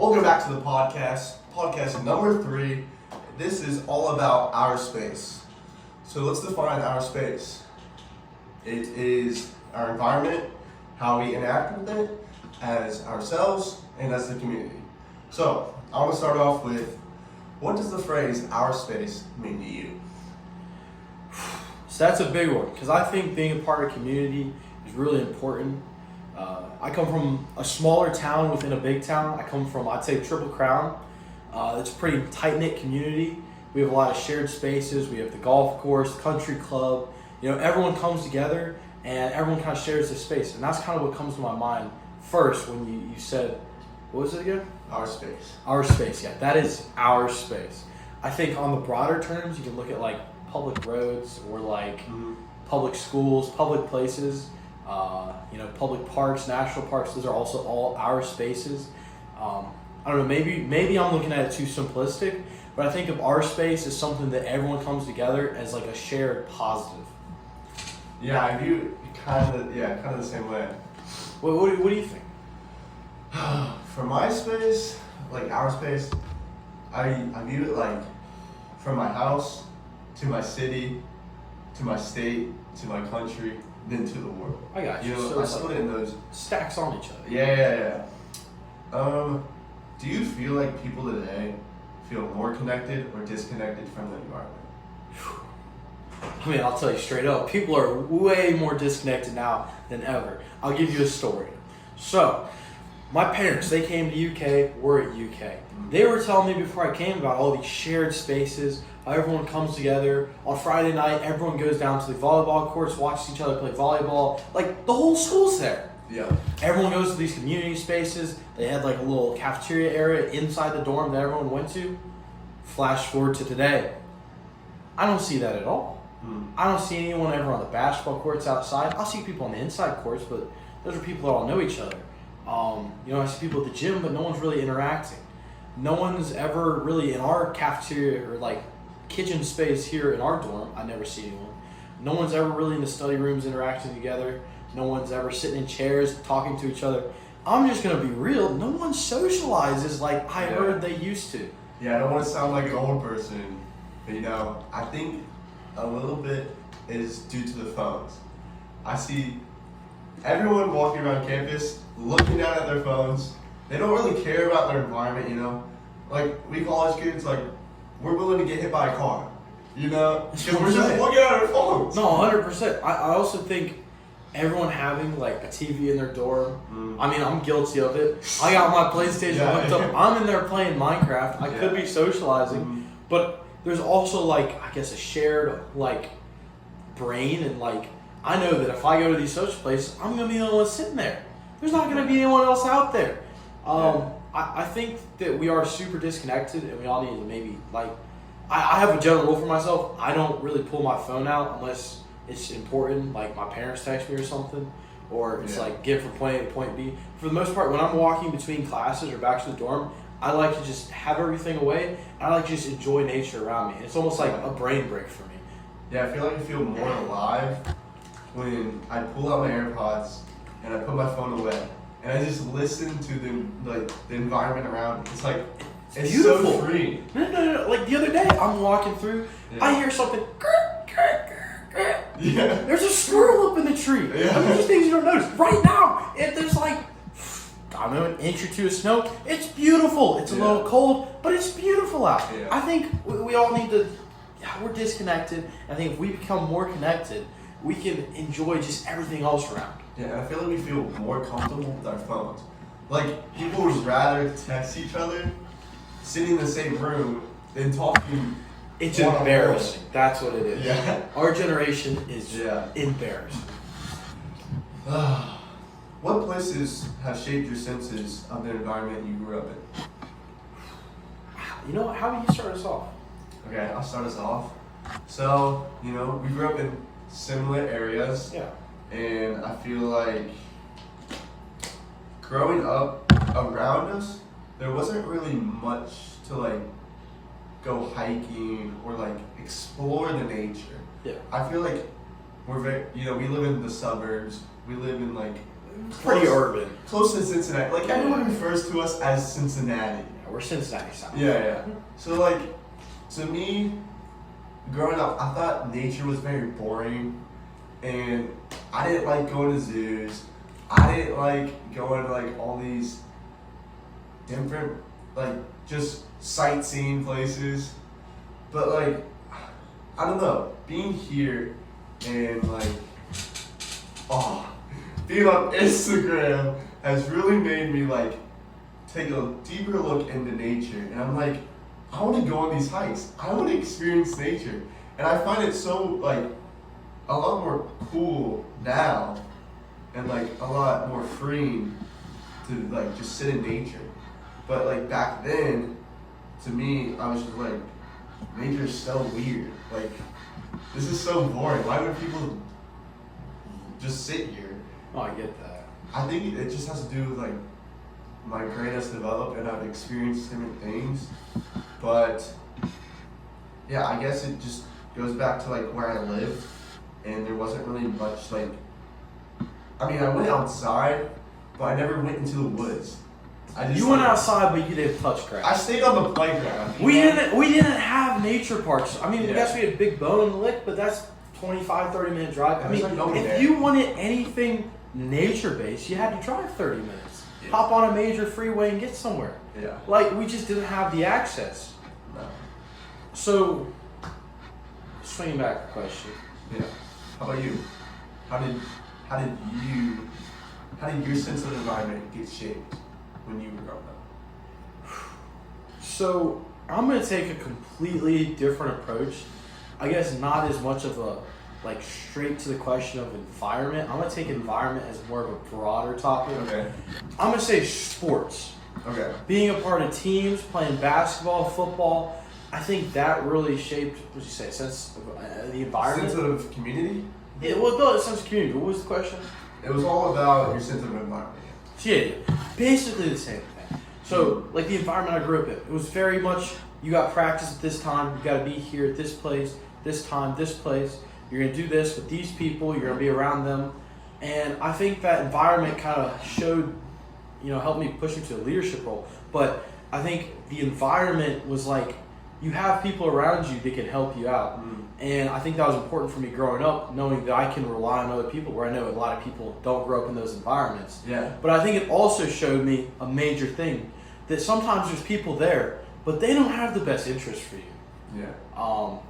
Welcome back to the podcast. Podcast number 3. This is all about our space. So let's define our space. It is our environment, how we interact with it as ourselves and as the community. So I want to start off with, what does the phrase "our space" mean to you? So that's a big one, because I think being a part of community is really important. I come from a smaller town within a big town. I come from, I'd say, Triple Crown. It's a pretty tight-knit community. We have a lot of shared spaces. We have the golf course, country club. You know, everyone comes together and everyone kind of shares the space. And that's kind of what comes to my mind first when you said, what was it again? Our space. Our space, yeah. That is our space. I think on the broader terms, you can look at like public roads or like public schools, public places, public parks, national parks. Those are also all our spaces. I don't know, maybe I'm looking at it too simplistic, but I think of our space as something that everyone comes together as like a shared positive. Yeah, I view it kind of the same way. What do you think? For my space, like our space, I view it like from my house to my city to my state to my country, then to the world. I got you. You know, So I it's split like it in those. stacks on each other. Yeah. Do you feel like people today feel more connected or disconnected from the environment? I mean, I'll tell you straight up, people are way more disconnected now than ever. I'll give you a story. So, my parents, they came to UK, we're at UK. They were telling me before I came about all these shared spaces, how everyone comes together. On Friday night, everyone goes down to the volleyball courts, watches each other play volleyball. Like, the whole school's there. Yeah. Everyone goes to these community spaces. They had like a little cafeteria area inside the dorm that everyone went to. Flash forward to today. I don't see that at all. I don't see anyone ever on the basketball courts outside. I'll see people on the inside courts, but those are people that all know each other. I see people at the gym, but no one's really interacting. No one's ever really in our cafeteria or like kitchen space here in our dorm. I never see anyone. No one's ever really in the study rooms interacting together. No one's ever sitting in chairs talking to each other. I'm just going to be real. No one socializes like I heard they used to. Yeah, I don't want to sound like an old person, but I think a little bit is due to the phones. I see everyone walking around campus looking down at their phones. They don't really care about their environment, Like, we college kids, like, we're willing to get hit by a car, Because we're just looking at our phones. No, 100%. I also think everyone having, like, a TV in their dorm, I mean, I'm guilty of it. I got my PlayStation hooked up. I'm in there playing Minecraft. I could be socializing, but there's also, like, I guess a shared, like, brain, and, like, I know that if I go to these social places, I'm going to be the only one sitting there. There's not going to be anyone else out there. I think that we are super disconnected, and we all need to maybe, like, I have a general rule for myself. I don't really pull my phone out unless it's important, like my parents text me or something, or it's like get from point A to point B. For the most part, when I'm walking between classes or back to the dorm, I like to just have everything away, and I like to just enjoy nature around me. It's almost like a brain break for me. Yeah, I feel more alive when I pull out my AirPods and I put my phone away and I just listen to the environment around me. It's like it's beautiful. So free. No. Like the other day, I'm walking through, I hear something. Yeah. There's a squirrel up in the tree. Yeah. I mean, these things you don't notice. Right now, if there's like, I don't know, an inch or two of snow, it's beautiful. It's a little cold, but it's beautiful out. Yeah. I think we all need to, we're disconnected. I think if we become more connected, we can enjoy just everything else around. Yeah, and I feel like we feel more comfortable with our phones. Like, people would rather text each other sitting in the same room than talking. It's embarrassing. That's what it is. Yeah. Our generation is embarrassing. What places have shaped your senses of the environment you grew up in? You know what? How do you start us off? Okay, I'll start us off. So, we grew up in similar areas. Yeah. And I feel like growing up around us, there wasn't really much to like go hiking or like explore the nature. Yeah. I feel like we're very, we live in the suburbs. We live in like pretty urban. Close to Cincinnati. Like everyone refers to us as Cincinnati. Yeah, we're Cincinnati South. Yeah. So like, to me, growing up, I thought nature was very boring, and I didn't like going to zoos. I didn't like going to like all these different like just sightseeing places. But like, I don't know, being here and like, being on Instagram has really made me like take a deeper look into nature, and I'm like, I want to go on these hikes. I want to experience nature, and I find it so like a lot more cool now, and like a lot more freeing to like just sit in nature. But like back then, to me, I was just like, nature's so weird. Like, this is so boring. Why would people just sit here? Oh, I get that. I think it just has to do with like my brain has developed and I've experienced different things. But yeah, I guess it just goes back to like where I lived, and there wasn't really much like, I mean, I went outside, but I never went into the woods. You went outside, but you didn't touch grass. I stayed on the playground. We didn't have nature parks. I mean, I Yeah. guess we had Big Bone and Lick, but that's 25, 30-minute drive. I There's mean, like nobody if there. you wanted anything nature-based, you had to drive 30 minutes. Yeah. Hop on a major freeway and get somewhere. Yeah. Like, we just didn't have the access. No. So, swinging back the question. Yeah. How about you? How did your sense of environment get shaped when you were growing up? So, I'm going to take a completely different approach. I guess not as much of a, like, straight to the question of environment. I'm going to take environment as more of a broader topic. Okay. I'm going to say sports. Okay. Being a part of teams, playing basketball, football, I think that really shaped, what did you say, sense of the environment? Sense of community? Yeah, well, no, sense of community. What was the question? It was all about your sense of environment. Yeah, basically the same thing. So, like the environment I grew up in, it was very much, you got practice at this time, you got to be here at this place, this time, this place. You're going to do this with these people, you're going to be around them. And I think that environment kind of showed, helped me push into a leadership role. But I think the environment was like, you have people around you that can help you out. And I think that was important for me growing up, knowing that I can rely on other people, where I know a lot of people don't grow up in those environments. Yeah. But I think it also showed me a major thing, that sometimes there's people there, but they don't have the best interest for you. Yeah.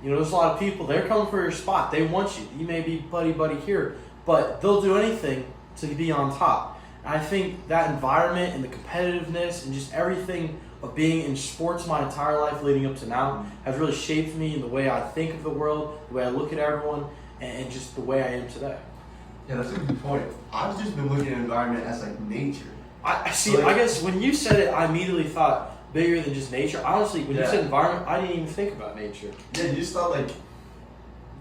There's a lot of people, they're coming for your spot. They want you. You may be buddy here, but they'll do anything to be on top. And I think that environment and the competitiveness and just everything of being in sports my entire life leading up to now has really shaped me in the way I think of the world, the way I look at everyone, and just the way I am today. Yeah, that's a good point. I've just been looking at environment as like nature. I see. I guess when you said it, I immediately thought bigger than just nature. Honestly, when you said environment, I didn't even think about nature. Yeah, you just thought like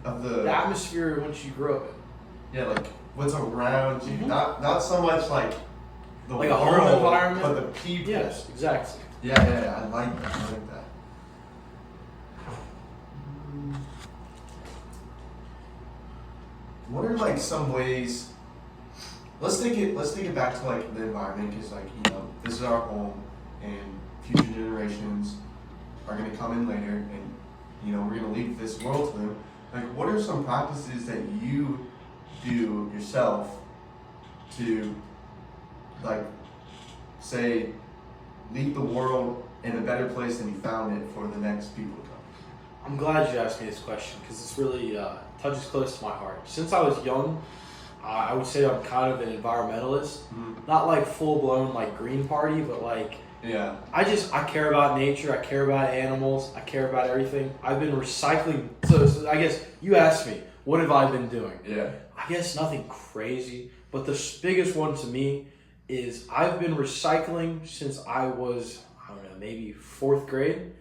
of The atmosphere in which you grew up in. yeah, like what's around you. Not so much like the Like a world, home environment? but the people. Yes, exactly. Yeah. I like that. What are like some ways? Let's take it back to like the environment, because like this is our home, and future generations are gonna come in later, and we're gonna leave this world to them. Like, what are some practices that you do yourself to like say leave the world in a better place than you found it for the next people to come? I'm glad you asked me this question because this really touches close to my heart. Since I was young, I would say I'm kind of an environmentalist. Not like full-blown like Green Party, but like Yeah. I care about nature, I care about animals, I care about everything. I've been recycling. So I guess you asked me, what have I been doing? Yeah. I guess nothing crazy, but the biggest one to me is I've been recycling since I was, maybe 4th grade,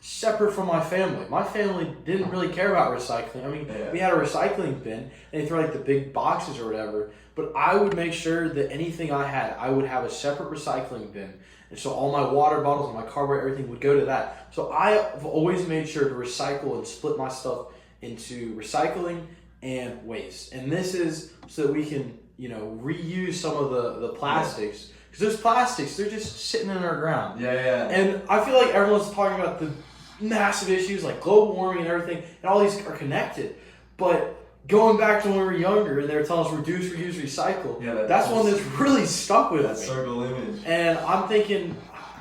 separate from my family. My family didn't really care about recycling. I mean, we had a recycling bin, and they throw like the big boxes or whatever, but I would make sure that anything I had, I would have a separate recycling bin. And so all my water bottles and my cardboard, everything would go to that. So I've always made sure to recycle and split my stuff into recycling and waste. And this is so that we can reuse some of the plastics. Because those plastics, they're just sitting in our ground. Yeah. And I feel like everyone's talking about the massive issues like global warming and everything, and all these are connected. But going back to when we were younger and they were telling us reduce, reuse, recycle, that's one that's really stuck with me. That circle image. And I'm thinking,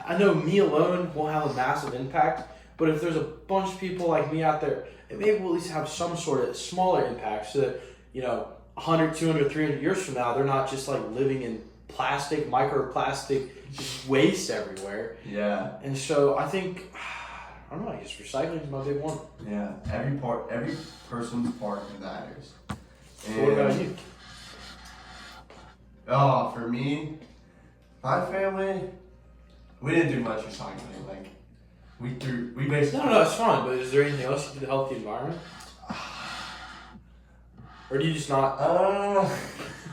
I know me alone won't have a massive impact, but if there's a bunch of people like me out there, maybe we'll at least have some sort of smaller impact so that, 100, 200, 300 years from now, they're not just like living in plastic, microplastic, just waste everywhere. Yeah. And so I think, I don't know, I guess recycling is my big one. Yeah. Every person's part matters. So what about you? Oh, for me, my family, we didn't do much recycling. Like, we basically. No, it's fine. But is there anything else you do to help the environment? Or do you just not?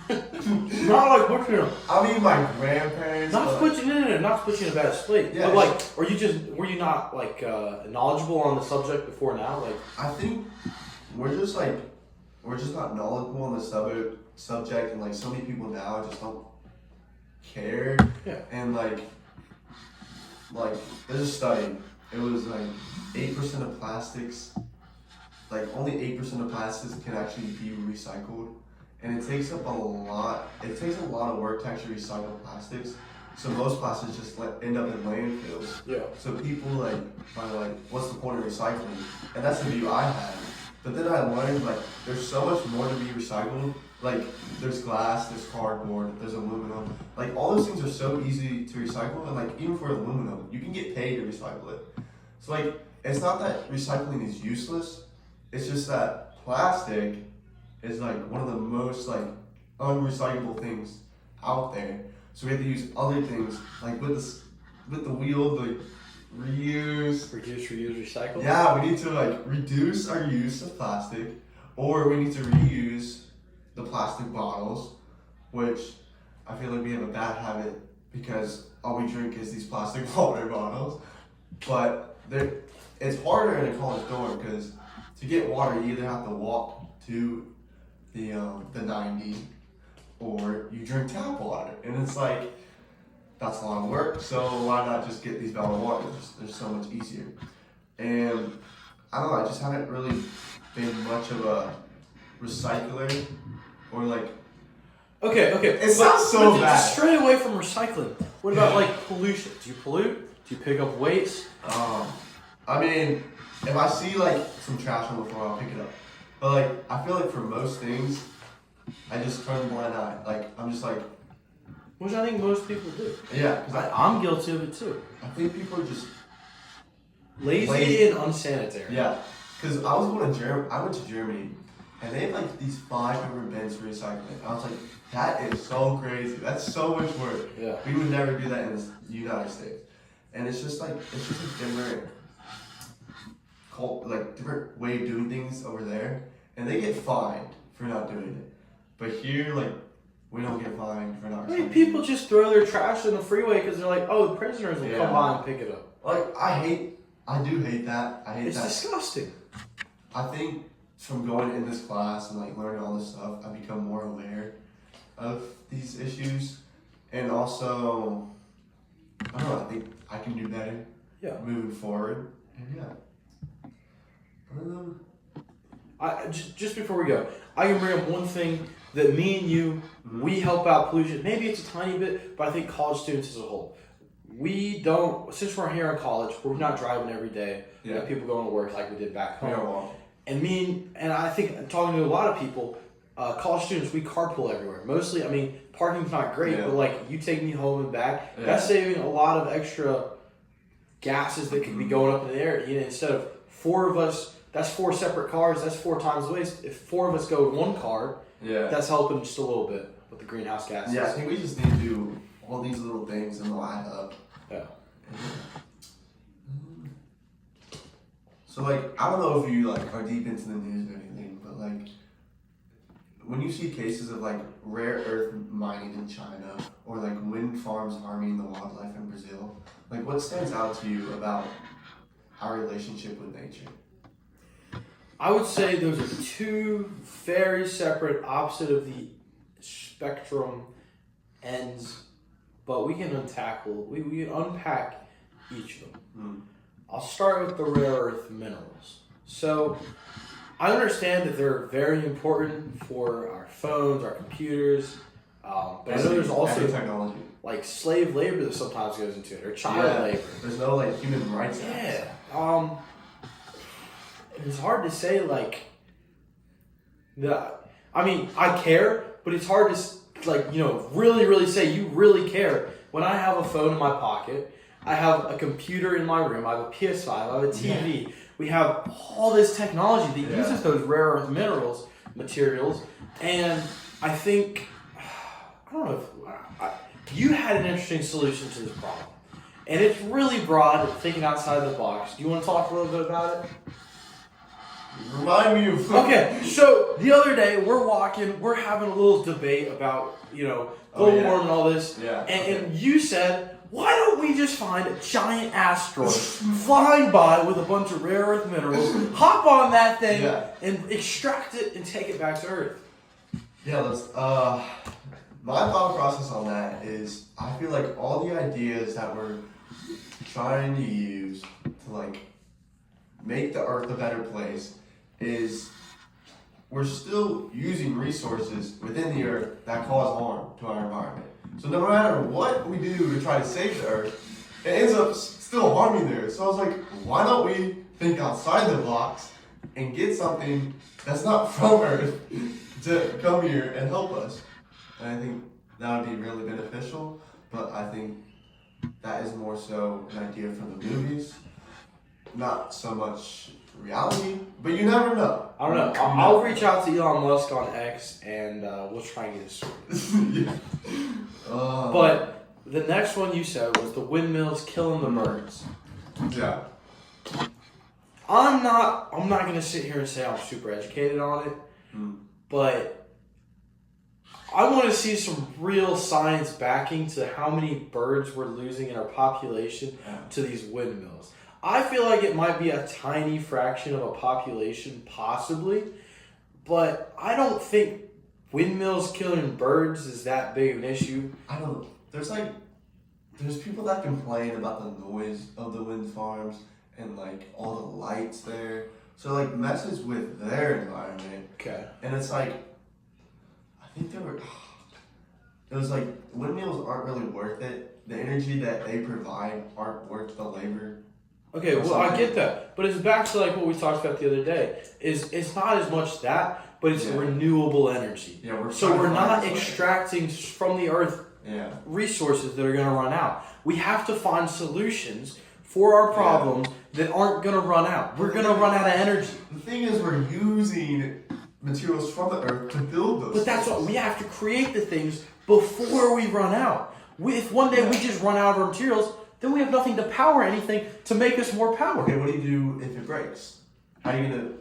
Not like pushing them. I mean, my grandparents. Not to put you not to put you in a bad split. Yeah, but like, were you not like knowledgeable on the subject before now? Like, I think we're just not knowledgeable on the subject, and like so many people now just don't care. Yeah. And like there's a study. It was like 8% of plastics. Like only 8% of plastics can actually be recycled, and it takes up a lot. It takes a lot of work to actually recycle plastics. So most plastics just end up in landfills. yeah. So people are like, what's the point of recycling? And that's the view I had. But then I learned like there's so much more to be recycled. Like there's glass, there's cardboard, there's aluminum. Like all those things are so easy to recycle, and like even for aluminum, you can get paid to recycle it. So like it's not that recycling is useless. It's just that plastic is like one of the most like unrecyclable things out there. So we have to use other things like with the wheel, the reuse. Reduce, reuse, recycle. Yeah, we need to like reduce our use of plastic, or we need to reuse the plastic bottles, which I feel like we have a bad habit because all we drink is these plastic water bottles. But it's harder in a college dorm because to get water, you either have to walk to the 90, or you drink tap water, and it's like that's a lot of work. So why not just get these bottled waters? They're so much easier. And I don't know. I just haven't really been much of a recycler, or like. Okay. It sounds so but bad. Stray away from recycling. What about like pollution? Do you pollute? Do you pick up waste? I mean, if I see like some trash on the floor, I'll pick it up. But like, I feel like for most things, I just turn a blind eye. Like, I'm just like. Which I think most people do. Yeah, because I'm guilty of it too. I think people are just lazy and unsanitary. Yeah, because I went to Germany, and they have like these 5 different bins for recycling. I was like, that is so crazy. That's so much work. Yeah. We would never do that in the United States. And it's just a different different way of doing things over there, and they get fined for not doing it. But here, like, we don't get fined for not. I mean, people just throw their trash in the freeway because they're like, oh, the prisoners will come by and pick it up. Like, I do hate that. It's disgusting. I think from going in this class and like learning all this stuff, I've become more aware of these issues, and also, I don't know. I think I can do better. Yeah. Moving forward, and yeah. Just before we go, I can bring up one thing that me and you, we help out pollution. Maybe it's a tiny bit, but I think college students as a whole, we don't, since we're here in college, we're not driving every day. Yeah. Like people going to work like we did back home. We are walking. And I think talking to a lot of people, college students, we carpool everywhere. Mostly, I mean, parking's not great, but like you take me home and back, that's saving a lot of extra gases that could be going up in the air. You know, instead of 4 of us, that's 4 separate cars, that's 4 times the waste. If 4 of us go in one car, that's helping just a little bit with the greenhouse gases. Yeah, I think we just need to do all these little things and line up. Yeah. So like, I don't know if you like are deep into the news or anything, but like, when you see cases of like rare earth mining in China, or like wind farms harming the wildlife in Brazil, like what stands out to you about our relationship with nature? I would say those are 2 very separate, opposite of the spectrum ends, but we can we can unpack each of them. I'll start with the rare earth minerals. So I understand that they're very important for our phones, our computers, but I know there's also technology, like slave labor that sometimes goes into it, or child labor. There's no like human rights. Yeah. It's hard to say like that. I mean, I care, but it's hard to like really say you really care when I have a phone in my pocket. I have a computer in my room. I have a PS5. I have a TV. Yeah. We have all this technology that uses those rare earth materials, and I think I don't know if you had an interesting solution to this problem, and it's really broad, thinking outside the box. Do you want to talk a little bit about it? Remind me of. Okay, so the other day we're having a little debate about global warming and all this, and you said, why don't we just find a giant asteroid flying by with a bunch of rare earth minerals, hop on that thing, and extract it and take it back to Earth? Yeah, my thought process on that is I feel like all the ideas that we're trying to use to like make the Earth a better place is we're still using resources within the Earth that cause harm to our environment. So no matter what we do to try to save the Earth, it ends up still harming the Earth. So I was like, why don't we think outside the box and get something that's not from Earth to come here and help us? And I think that would be really beneficial, but I think that is more so an idea from the movies, not so much reality, but you never know. I don't know. I'll reach out to Elon Musk on X and we'll try and get it sorted. But the next one you said was the windmills killing the birds. Yeah. I'm not gonna sit here and say I'm super educated on it, but I want to see some real science backing to how many birds we're losing in our population to these windmills. I feel like it might be a tiny fraction of a population, possibly, but I don't think windmills killing birds is that big of an issue. I don't know. There's people that complain about the noise of the wind farms and like all the lights there. So like messes with their environment. Okay. And it's like, I think it was like windmills aren't really worth it. The energy that they provide aren't worth the labor. Okay, well, I get that, but it's back to like what we talked about the other day. It's not as much that, but it's renewable energy. Yeah, we're not extracting from the earth resources that are going to run out. We have to find solutions for our problems that aren't going to run out. We're going to run out of energy. The thing is, we're using materials from the earth to build those. But that's what we have to create the things before we run out. If one day we just run out of our materials, then we have nothing to power anything to make us more power. Okay, what do you do if it breaks? How are you gonna?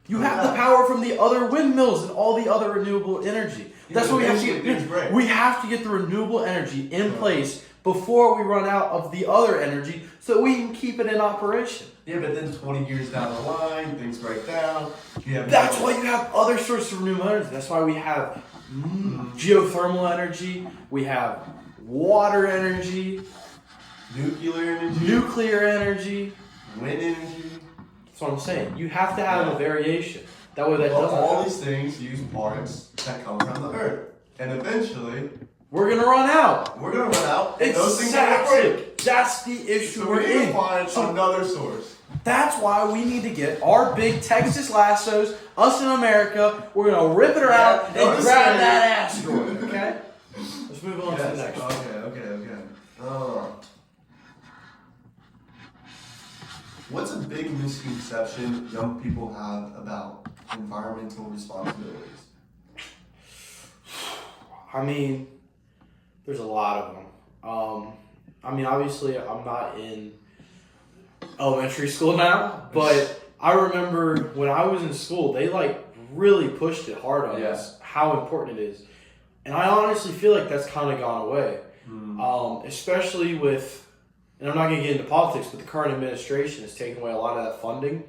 You have the power from the other windmills and all the other renewable energy. That's what we have to get. We have to get the renewable energy in place before we run out of the other energy, so we can keep it in operation. Yeah, but then 20 years down the line, things break down. That's why you have other sources of renewable energy. That's why we have geothermal energy. We have water energy. Nuclear energy. Wind energy. That's what I'm saying. You have to have a variation. That way that doesn't all these things use parts that come from the earth. And eventually we're gonna run out. And those things are gonna break. That's the issue we're in. We need to find another source. That's why we need to get our big Texas lassos, us in America, we're gonna rip it around and grab that asteroid. Okay? Let's move on to the next one. Okay. What's a big misconception young people have about environmental responsibilities? I mean, there's a lot of them. I mean, obviously, I'm not in elementary school now, but I remember when I was in school, they like really pushed it hard on us, how important it is. And I honestly feel like that's kind of gone away, especially with, and I'm not going to get into politics, but the current administration has taken away a lot of that funding,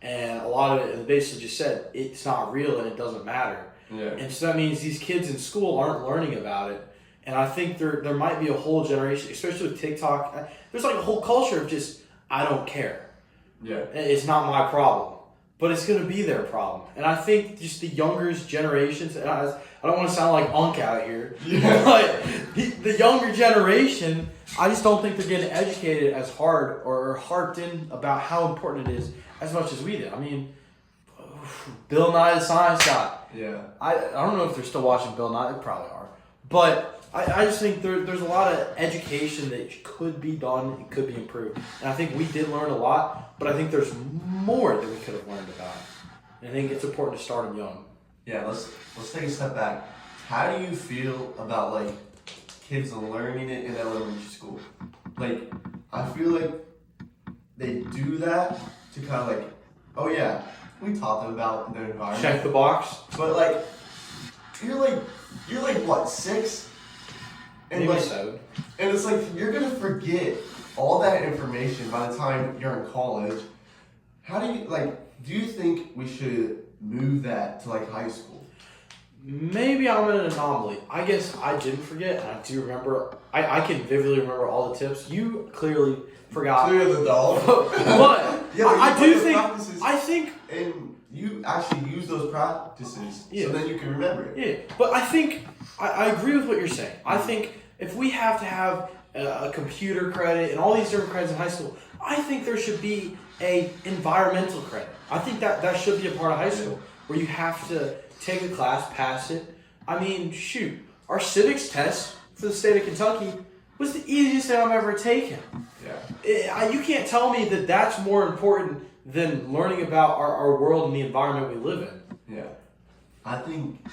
and a lot of it, and basically just said it's not real and it doesn't matter. Yeah. And so that means these kids in school aren't learning about it. And I think there might be a whole generation, especially with TikTok, there's like a whole culture of just, I don't care. Yeah. It's not my problem. But it's going to be their problem. And I think just the younger generations, and I don't want to sound like Unc out here, but the younger generation, I just don't think they're getting educated as hard or harped in about how important it is as much as we did. I mean, Bill Nye the Science Guy. Yeah. I don't know if they're still watching Bill Nye. They probably are. But I just think there's a lot of education that could be done and could be improved. And I think we did learn a lot, but I think there's more that we could have learned about. And I think it's important to start them young. Yeah, let's take a step back. How do you feel about like kids learning it in elementary school? Like, I feel like they do that to kind of like, oh yeah, we taught them about their environment. Check the box. But like, you're like what, 6? And Maybe like, 7. and it's like you're gonna forget all that information by the time you're in college. How do you do you think we should move that to like high school? Maybe I'm an anomaly. I guess I didn't forget, and I do remember. I can vividly remember all the tips. You clearly forgot. Clear the dog. But Yeah, but I you do put the think. practices- I think. And you actually use those practices Yeah. so then you can remember it. Yeah, but I think I agree with what you're saying. I think if we have to have a computer credit and all these different credits in high school, I think there should be a environmental credit. I think that should be a part of high school where you have to take a class, pass it. I mean, shoot, our civics test for the state of Kentucky was the easiest thing I've ever taken. Yeah. You can't tell me that that's more important than learning about our world and the environment we live in. Yeah. I think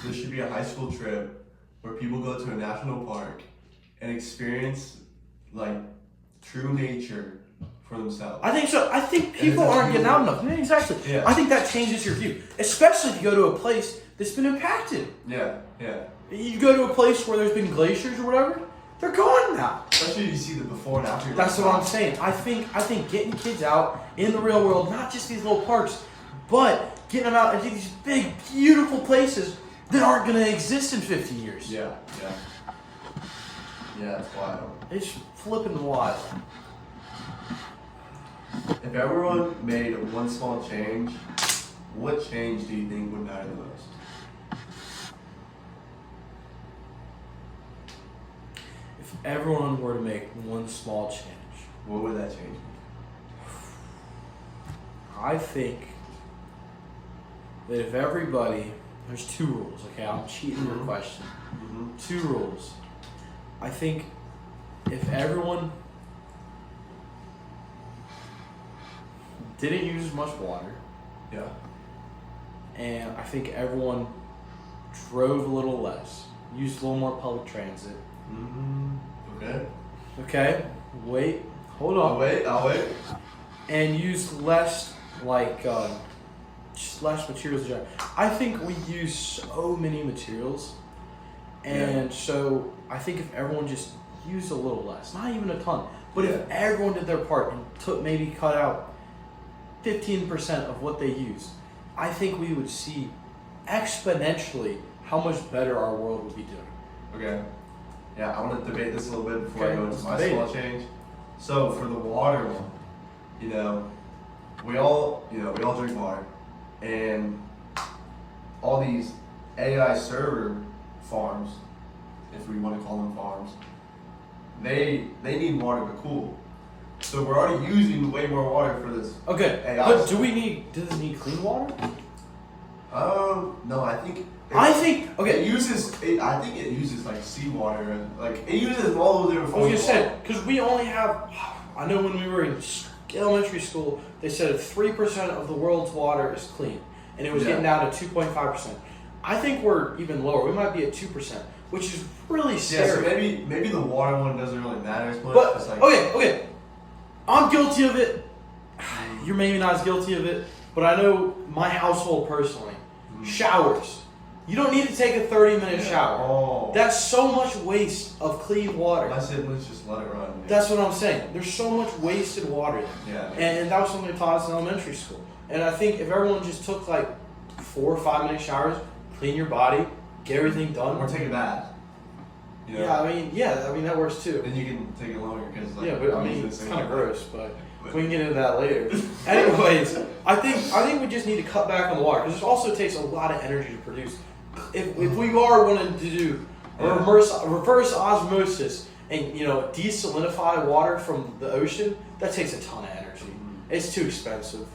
there should be a high school trip where people go to a national park and experience like true nature for themselves. I think so. I think And people it's aren't getting out beautiful. enough. Yeah, exactly. Yeah. I think that changes your view, especially if you go to a place that's been impacted. Yeah, yeah. You go to a place where there's been glaciers or whatever, they're gone now. Especially if you see the before and after. That's what I'm saying. I think getting kids out in the real world, not just these little parks, but getting them out into these big, beautiful places that aren't going to exist in 50 years. Yeah, yeah. Yeah, it's wild. It's flipping wild. If everyone made one small change, what change do you think would matter the most? If everyone were to make one small change, What would that change be? I think that if everybody, there's 2 rules, okay? I'm cheating your question. Mm-hmm. 2 rules. I think if everyone didn't use as much water, Yeah. and I think everyone drove a little less, used a little more public transit. Mm-hmm. Okay. Okay? Wait. Hold on. I'll wait. And used less, just less materials in general. I think we use so many materials. And so I think if everyone just used a little less, not even a ton, but if everyone did their part and maybe cut out 15% of what they used, I think we would see exponentially how much better our world would be doing. Okay. Yeah, I want to debate this a little bit before I Okay, go into let's my debate small it. change. So for the water one, we all drink water, and all these AI server farms, if we want to call them farms, they need water to cool. So we're already using way more water for this. Okay, AI but stuff. does it need clean water? No, I think. I think, okay. I think it uses like seawater and like it uses all those different I was forms. gonna of water. say, because we only have, I know when we were in elementary school, they said 3% of the world's water is clean, and it was getting down to 2.5%. I think we're even lower. We might be at 2%, which is really Yeah, scary. so maybe the water one doesn't really matter as much. But it's like, okay, I'm guilty of it. You're maybe not as guilty of it, but I know my household personally. Showers. You don't need to take a 30-minute shower. Oh. That's so much waste of clean water. My siblings just let it run. Yeah. That's what I'm saying. There's so much wasted water there. Yeah. And that was something they taught us in elementary school. And I think if everyone just took like 4 or 5 minute showers, clean your body, get everything done. Or take a bath. You know? Yeah, I mean that works too. Then you can take it longer because like. Yeah, but I I'm mean using it's the kind of same- gross, but we can get into that later. Anyways, I think we just need to cut back on the water because it also takes a lot of energy to produce. If we are wanting to do a reverse osmosis and desalinify water from the ocean, that takes a ton of energy. It's too expensive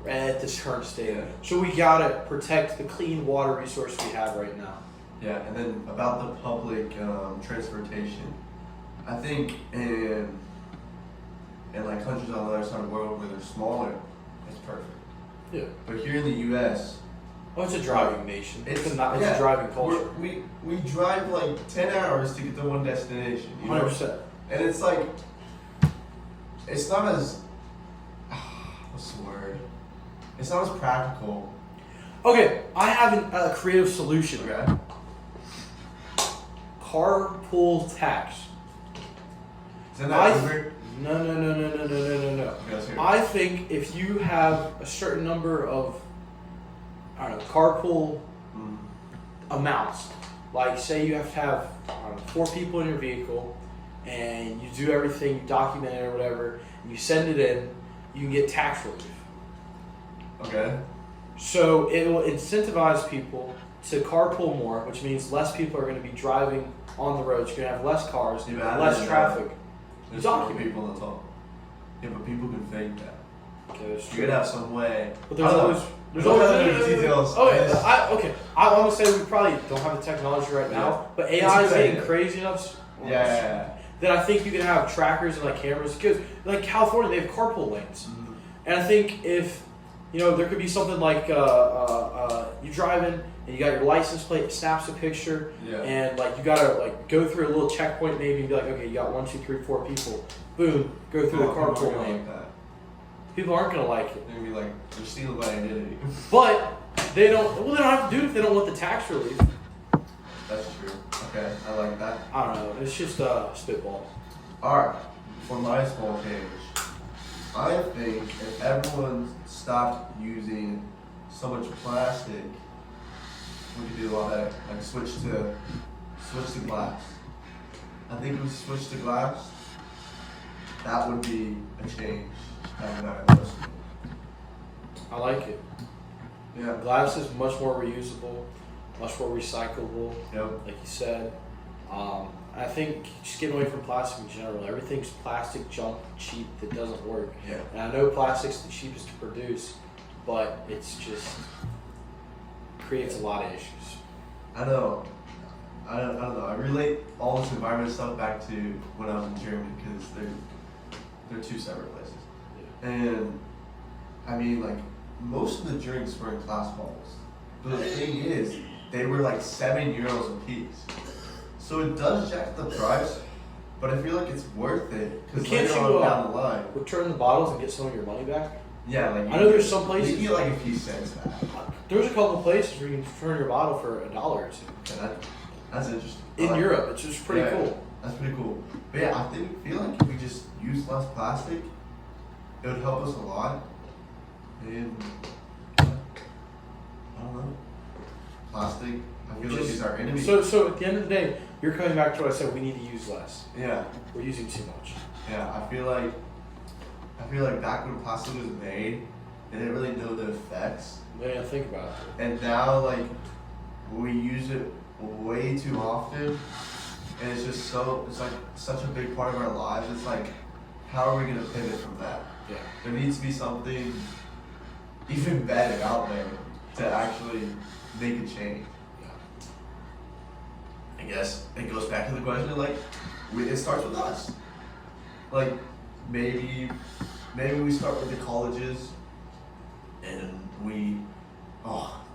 at this current state. Yeah. So we gotta protect the clean water resource we have right now. Yeah, and then about the public transportation, I think in like countries on the other side of the world where they're smaller, it's perfect. Yeah. But here in the U.S., Oh, it's a driving nation. It's a yeah, driving culture. we drive like 10 hours to get to one destination. You know? 100%. And it's like, it's not as, what's the word? It's not as practical. Okay, I have a creative solution. Okay. Carpool tax. Isn't that Uber? No. Okay, let's hear it. I think if you have a certain number of, I don't know, carpool Mm. amounts, like say you have to have, I don't know, 4 people in your vehicle, and you do everything, you document it or whatever, and you send it in, you can get tax relief. Okay. So it will incentivize people to carpool more, which means less people are going to be driving on the roads. You're going to have less cars, Yeah, but less then, traffic. There's Document. 4 people on the top. Yeah, but people can fake that. Okay, that's You could have some way. But there's I don't know. always there's Don't always know the details. Okay, I want to say we probably don't have the technology right now, Yeah. but It's AI is getting exciting. crazy enough. Yeah. That I think you can have trackers and like cameras because like California they have carpool lanes, Mhm. and I think if there could be something like you driving and you got your license plate, it snaps a picture, Yeah. and like you gotta like go through a little checkpoint maybe and be like, okay, you got 1, 2, 3, 4 people, boom, go through the People aren't carpool gonna lane. like that. People aren't gonna like it, They're gonna be like, they're stealing my identity. but they don't. Well, they don't have to do it if they don't want the tax relief. That's true. Okay, I like that. I don't know. It's just spitball. Alright, for my small change, I think if everyone stopped using so much plastic, we could do a lot better. Like switch to glass. I think if we switch to glass, that would be a change. That would have us. I like it. Yeah. Glass is much more reusable, much more recyclable, Yep. like you said. I think just getting away from plastic in general. Everything's plastic, junk, cheap that doesn't work. Yeah. And I know plastic's the cheapest to produce, but it's just creates a lot of issues. I know. I don't know. I relate all this environment stuff back to when I was in Germany because they're 2 separate places. And I mean, like most of the drinks were in glass bottles. But the thing is, they were like €7 a piece. So it does jack the price, but I feel like it's worth it because Can't later you, on down the line, Return the bottles and get some of your money back. yeah, like I know there's some places- you get like a few cents back. There's a couple places where you can return your bottle for $1 or 2. Yeah, that's interesting. I In like Europe, it's just pretty Yeah. cool. That's pretty cool. But yeah, I feel like if we just use less plastic, it would help us a lot. And I don't know. Plastic, I feel like is our enemy. So at the end of the day, you're coming back to what I said. We need to use less. Yeah, We're using too much. yeah. I feel like back when plastic was made, they didn't really know the effects. They didn't think about it. And now like we use it way too often, and it's just it's like such a big part of our lives. It's like, how are we gonna pivot from that? Yeah. There needs to be something even better out there to actually make a change. I guess it goes back to the question like, it starts with us. Like maybe we start with the colleges, and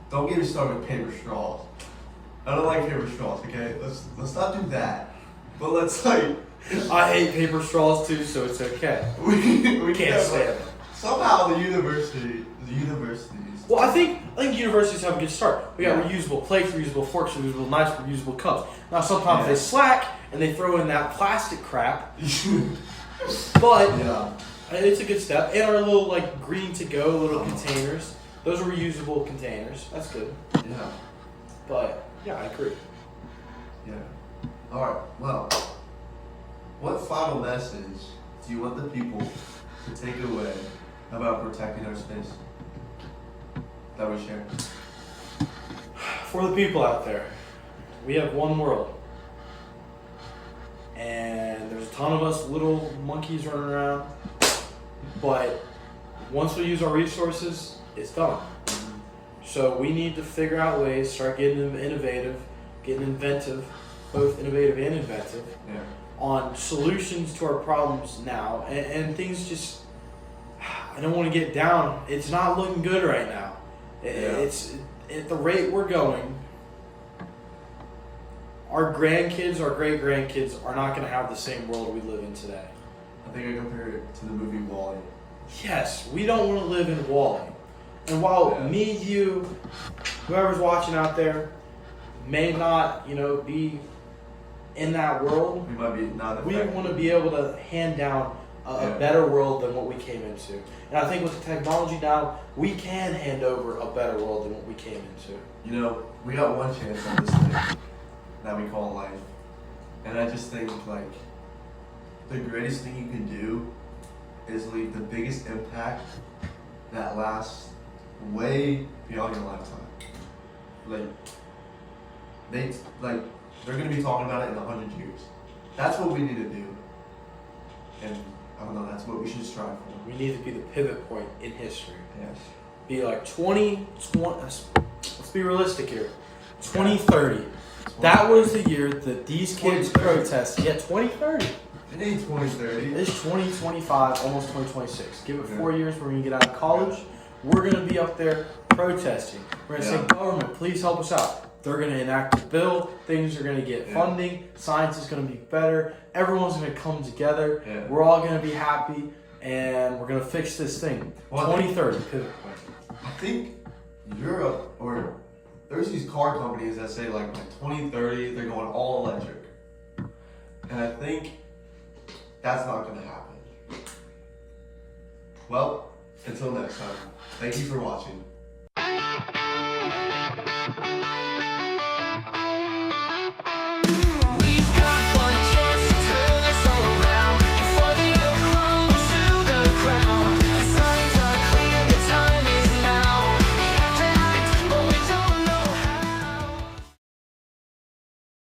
don't get me started with paper straws. I don't like paper straws. Okay, let's not do that. But let's like. I hate paper straws too, so it's okay. we Can't stand it. Somehow the universities. Well, I think universities have a good start. We got Yeah. reusable plates, reusable forks, reusable knives, reusable cups. Now sometimes Yeah. they slack and they throw in that plastic crap, but Yeah. it's a good step. And our little like green to go little containers. Those are reusable containers. That's good. Yeah. But yeah, I agree. Yeah. All right. Well, what final message do you want the people to take away about protecting our space that we share? For the people out there, we have one world. And there's a ton of us little monkeys running around. But once we use our resources, it's done. So we need to figure out ways, start getting innovative, getting inventive, both innovative and inventive, on solutions to our problems now. And things just, I don't want to get down. It's not looking good right now. It's at the rate we're going, our grandkids, our great-grandkids are not going to have the same world we live in today. I think I compare it to the movie WALL-E. Yes, we don't want to live in WALL-E. And while me, you, whoever's watching out there may not, be in that world, We might be not we affected. want to be able to hand down a better world than what we came into. And I think with the technology now, we can hand over a better world than what we came into. We got one chance on this thing that we call life. And I just think, the greatest thing you can do is leave the biggest impact that lasts way beyond your lifetime. They're gonna be talking about it in 100 years. That's what we need to do. And I don't know, that's what we should strive for. We need to be the pivot point in history. Yes. Be like 20, let's be realistic here. 2030. That was the year that these kids 2030. protested. Yeah, 2030. It ain't 2030. It's 2025, almost 2026. Give it 4 Yeah. years, we're going to get out of college. We're going to be up there protesting. We're going to say, government, please help us out. They're going to enact a bill. Things are going to get funding. Science is going to be better. Everyone's going to come together. Yeah. We're all going to be happy. And we're going to fix this thing. Well, 2030, pivot point. I think Europe, or there's these car companies that say by 2030 they're going all electric. And I think that's not going to happen. Well, until next time, thank you for watching.